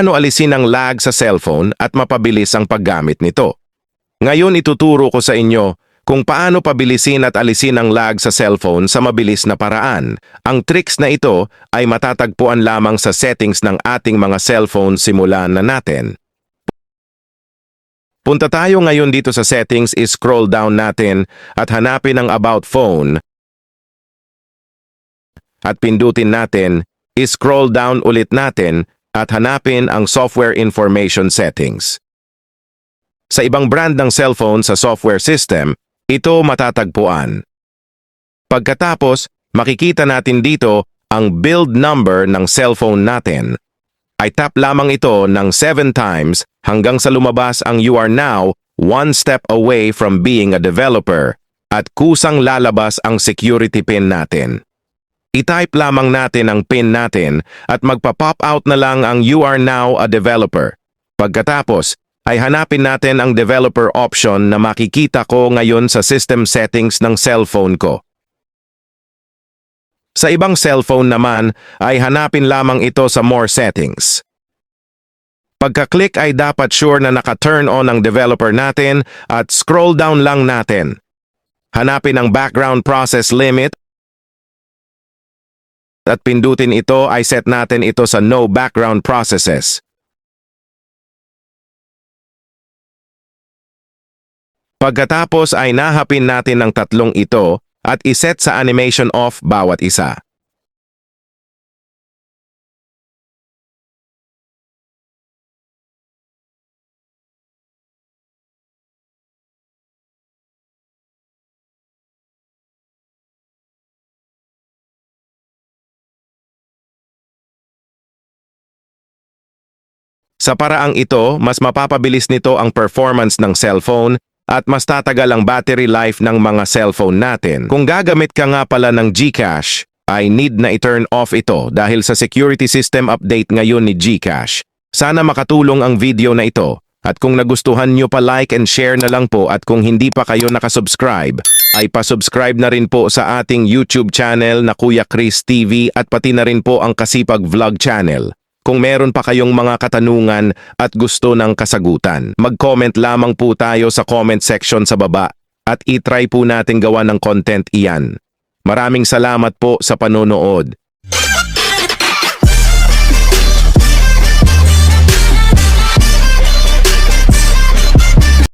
Paano alisin ang lag sa cellphone at mapabilis ang paggamit nito? Ngayon ituturo ko sa inyo kung paano pabilisin at alisin ang lag sa cellphone sa mabilis na paraan. Ang tricks na ito ay matatagpuan lamang sa settings ng ating mga cellphone. Simulan na natin. Punta tayo ngayon dito sa settings, scroll down natin at hanapin ang About Phone. At pindutin natin, scroll down ulit natin at hanapin ang Software Information Settings. Sa ibang brand ng cellphone sa software system, ito matatagpuan. Pagkatapos, makikita natin dito ang build number ng cellphone natin. Ay tap lamang ito ng 7 times hanggang sa lumabas ang "You are now one step away from being a developer" at kusang lalabas ang security pin natin. I-type lamang natin ang PIN natin at magpa-pop out na lang ang "You are now a developer." Pagkatapos, ay hanapin natin ang developer option na makikita ko ngayon sa system settings ng cellphone ko. Sa ibang cellphone naman, ay hanapin lamang ito sa More Settings. Pagka-click ay dapat sure na naka-turn on ang developer natin at scroll down lang natin. Hanapin ang Background Process Limit at pindutin ito, ay set natin ito sa No Background Processes. Pagkatapos ay nahapin natin ang tatlong ito at iset sa animation off bawat isa. Sa paraang ito, mas mapapabilis nito ang performance ng cellphone at mas tatagal ang battery life ng mga cellphone natin. Kung gagamit ka nga pala ng GCash, ay need na i-turn off ito dahil sa security system update ngayon ni GCash. Sana makatulong ang video na ito. At kung nagustuhan nyo pa, like and share na lang po, at kung hindi pa kayo nakasubscribe, ay pasubscribe na rin po sa ating YouTube channel na Kuya Chris TV at pati na rin po ang Kasipag Vlog channel. Kung meron pa kayong mga katanungan at gusto ng kasagutan, mag-comment lamang po tayo sa comment section sa baba at itry po natin gawa ng content iyan. Maraming salamat po sa panonood.